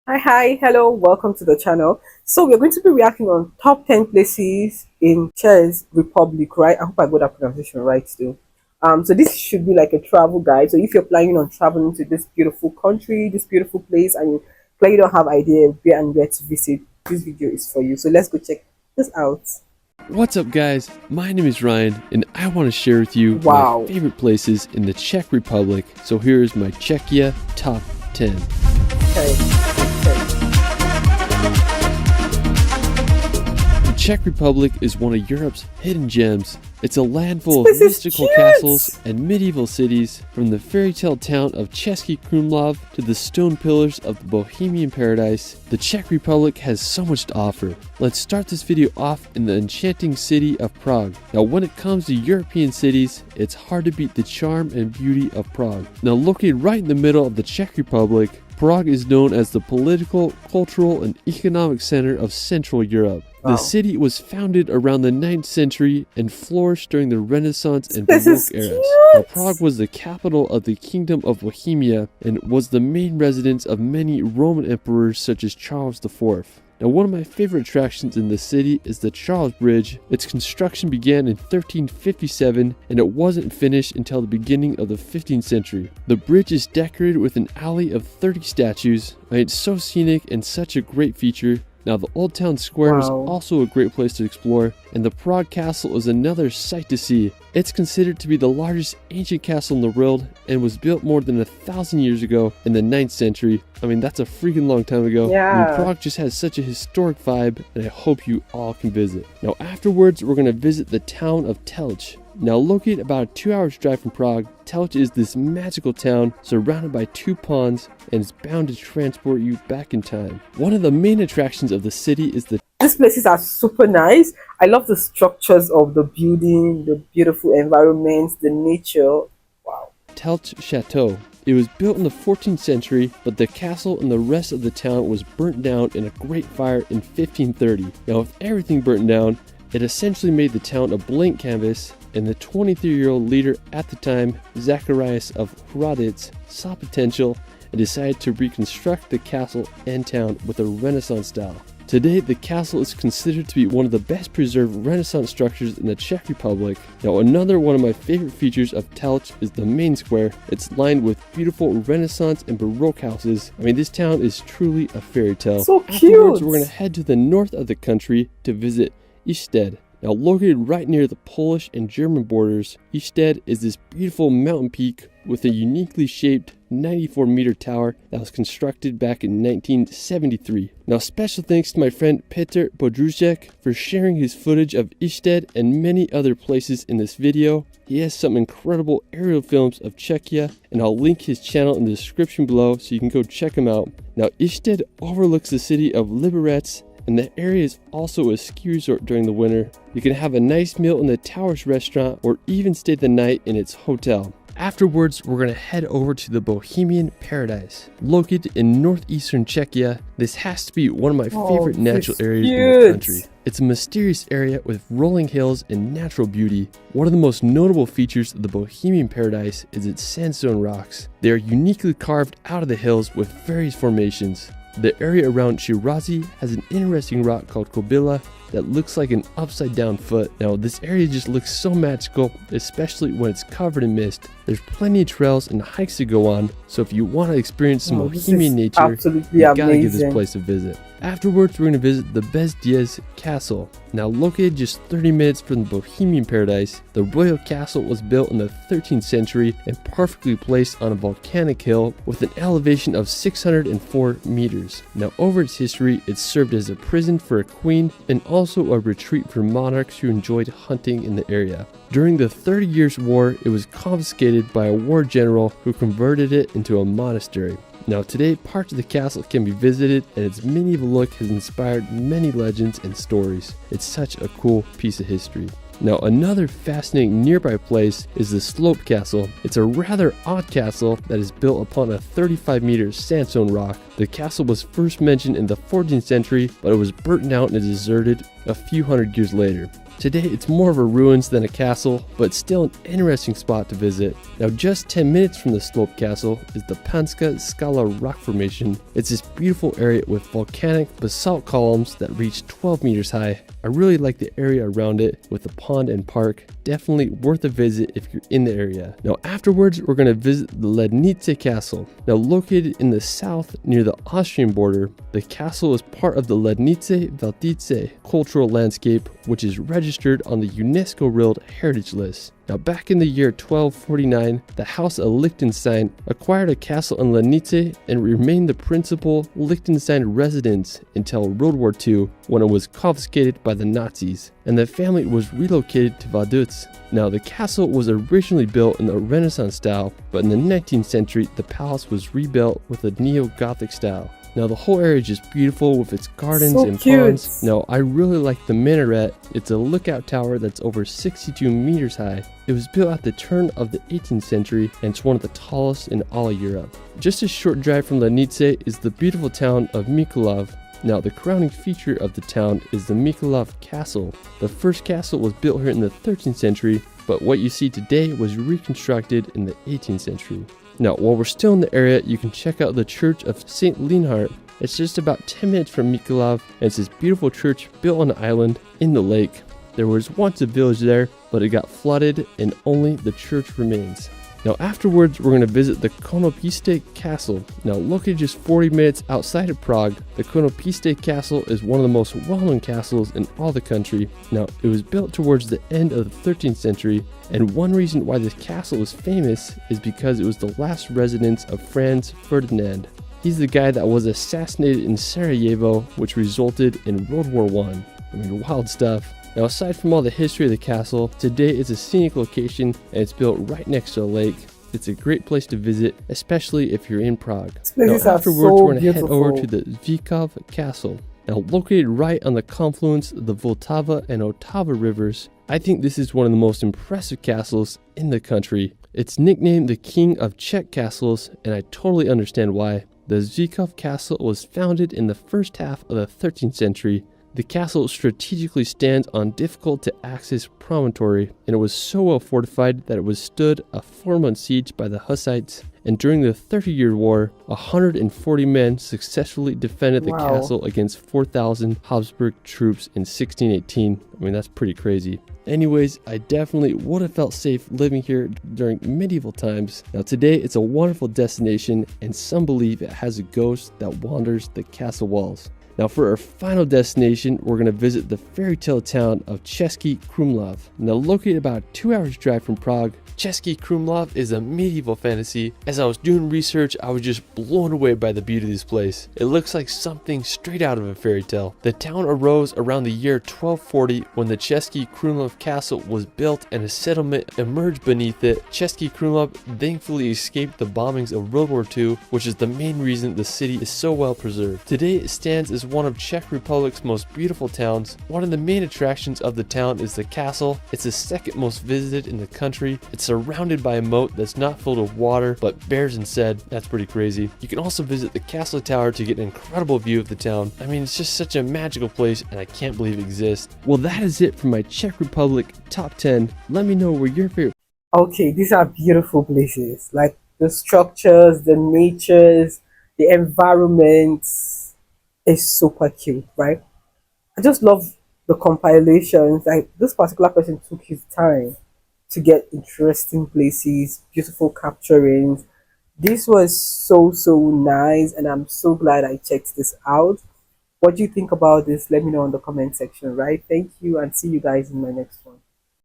Hi, hello, welcome to the channel. So we're going to be reacting on top 10 places in Czech Republic, right? I hope I got that pronunciation right too. So this should be like a travel guide. So if you're planning on traveling to this beautiful country, this beautiful place, and you clearly don't have idea where to visit, this video is for you. So let's go check this out. What's up, guys? My name is Ryan, and I want to share with you Wow. my favorite places in the Czech Republic. So here's my Czechia top 10. Okay. The Czech Republic is one of Europe's hidden gems. It's a land full of This is mystical cute. castles and medieval cities, from the fairy tale town of Český Krumlov to the stone pillars of the Bohemian Paradise. The Czech Republic has so much to offer. Let's start this video off in the enchanting city of Prague. Now, when it comes to European cities, it's hard to beat the charm and beauty of Prague. Now, located right in the middle of the Czech Republic, Prague is known as the political, cultural, and economic center of Central Europe. Wow. The city was founded around the 9th century and flourished during the Renaissance and This is Baroque eras. cute. Now, Prague was the capital of the Kingdom of Bohemia and was the main residence of many Roman emperors such as Charles IV. Now, one of my favorite attractions in the city is the Charles Bridge. Its construction began in 1357 and it wasn't finished until the beginning of the 15th century. The bridge is decorated with an alley of 30 statues. It's so scenic and such a great feature. Now, the Old Town Square is Wow. also a great place to explore, and the Prague Castle is another sight to see. It's considered to be the largest ancient castle in the world and was built more than 1,000 years ago in the 9th century. I mean, that's a freaking long time ago. Yeah. Prague just has such a historic vibe, and I hope you all can visit. Now, afterwards, we're going to visit the town of Telč. Now, located about a 2 hours drive from Prague, Telč is this magical town surrounded by 2 ponds and is bound to transport you back in time. One of the main attractions of the city is the These places are super nice. I love the structures of the building, the beautiful environments, the nature. Wow. Telč Chateau. It was built in the 14th century, but the castle and the rest of the town was burnt down in a great fire in 1530. Now, with everything burnt down, it essentially made the town a blank canvas, and the 23-year-old leader at the time, Zacharias of Hradec, saw potential and decided to reconstruct the castle and town with a Renaissance style. Today, the castle is considered to be one of the best preserved Renaissance structures in the Czech Republic. Now, another one of my favorite features of Telč is the main square. It's lined with beautiful Renaissance and Baroque houses. I mean, this town is truly a fairy tale. So Afterwards, cute. we're going to head to the north of the country to visit Ještěd. Now, located right near the Polish and German borders, Ještěd is this beautiful mountain peak with a uniquely shaped 94-meter tower that was constructed back in 1973. Now, special thanks to my friend Petr Podružek for sharing his footage of Ještěd and many other places in this video. He has some incredible aerial films of Czechia, and I'll link his channel in the description below so you can go check him out. Now, Ještěd overlooks the city of Liberec, and the area is also a ski resort during the winter. You can have a nice meal in the Towers restaurant or even stay the night in its hotel. Afterwards, we're going to head over to the Bohemian Paradise. Located in northeastern Czechia, this has to be one of my favorite natural areas in the country. It's a mysterious area with rolling hills and natural beauty. One of the most notable features of the Bohemian Paradise is its sandstone rocks. They are uniquely carved out of the hills with various formations. The area around Shirazi has an interesting rock called Kobila that looks like an upside down foot. Now, this area just looks so magical, especially when it's covered in mist. There's plenty of trails and hikes to go on, so if you want to experience some Bohemian nature, you gotta give this place a visit. Afterwards, we're going to visit the Lednice Castle. Now, located just 30 minutes from the Bohemian Paradise, the royal castle was built in the 13th century and perfectly placed on a volcanic hill with an elevation of 604 meters. Now, over its history, it served as a prison for a queen and also a retreat for monarchs who enjoyed hunting in the area. During the 30 Years' War, it was confiscated by a war general who converted it into a monastery. Now, today, parts of the castle can be visited, and its medieval look has inspired many legends and stories. It's such a cool piece of history. Now, another fascinating nearby place is the Slope Castle. It's a rather odd castle that is built upon a 35-meter sandstone rock. The castle was first mentioned in the 14th century, but it was burnt down and deserted a few hundred years later. Today it's more of a ruins than a castle, but still an interesting spot to visit. Now just 10 minutes from the sloped castle is the Panska Skala rock formation. It's this beautiful area with volcanic basalt columns that reach 12 meters high. I really like the area around it with the pond and park. Definitely worth a visit if you're in the area. Now afterwards we're going to visit the Lednice Castle. Now located in the south near the Austrian border, the castle is part of the Lednice Valtice cultural landscape, which is registered on the UNESCO World Heritage List. Now back in the year 1249, the House of Liechtenstein acquired a castle in Lednice and remained the principal Liechtenstein residence until World War II, when it was confiscated by the Nazis, and the family was relocated to Vaduz. Now the castle was originally built in the Renaissance style, but in the 19th century the palace was rebuilt with a neo-Gothic style. Now the whole area is just beautiful with its gardens and ponds. Now I really like the minaret. It's a lookout tower that's over 62 meters high. It was built at the turn of the 18th century and it's one of the tallest in all of Europe. Just a short drive from Lednice is the beautiful town of Mikulov. Now the crowning feature of the town is the Mikulov Castle. The first castle was built here in the 13th century, but what you see today was reconstructed in the 18th century. Now, while we're still in the area, you can check out the Church of St. Leonhard. It's just about 10 minutes from Mikulov, and it's this beautiful church built on an island in the lake. There was once a village there, but it got flooded and only the church remains. Now afterwards, we're going to visit the Konopiště Castle. Now located just 40 minutes outside of Prague, the Konopiště Castle is one of the most well-known castles in all the country. Now it was built towards the end of the 13th century, and one reason why this castle is famous is because it was the last residence of Franz Ferdinand. He's the guy that was assassinated in Sarajevo, which resulted in World War I. I mean, wild stuff. Now aside from all the history of the castle, today it's a scenic location and it's built right next to a lake. It's a great place to visit, especially if you're in Prague. Now afterwards we're going to head over to the Zvíkov Castle. Now located right on the confluence of the Vltava and Otava rivers, I think this is one of the most impressive castles in the country. It's nicknamed the King of Czech Castles, and I totally understand why. The Zvíkov Castle was founded in the first half of the 13th century. The castle strategically stands on difficult to access promontory, and it was so well fortified that it withstood a 4-month siege by the Hussites, and during the 30-Year War, 140 men successfully defended the castle against 4,000 Habsburg troops in 1618. I mean, that's pretty crazy. Anyways, I definitely would have felt safe living here during medieval times. Now today it's a wonderful destination, and some believe it has a ghost that wanders the castle walls. Now for our final destination, we're going to visit the fairy tale town of Český Krumlov. Now located about 2 hours drive from Prague, Český Krumlov is a medieval fantasy. As I was doing research, I was just blown away by the beauty of this place. It looks like something straight out of a fairy tale. The town arose around the year 1240 when the Český Krumlov castle was built and a settlement emerged beneath it. Český Krumlov thankfully escaped the bombings of World War II, which is the main reason the city is so well preserved. Today it stands as one of Czech Republic's most beautiful towns. One of the main attractions of the town is the castle. It's the second most visited in the country. It's surrounded by a moat that's not filled with water, but bears instead. That's pretty crazy. You can also visit the castle tower to get an incredible view of the town. I mean, it's just such a magical place, and I can't believe it exists. Well, that is it for my Czech Republic top 10. Let me know where your favorite. Okay, these are beautiful places. Like the structures, the natures, the environment is super cute, right? I just love the compilations. Like this particular person took his time to get interesting places, beautiful capturings. This was so nice, and I'm so glad I checked this out. What do you think about this? Let me know in the comment section, right? Thank you, and see you guys in my next one.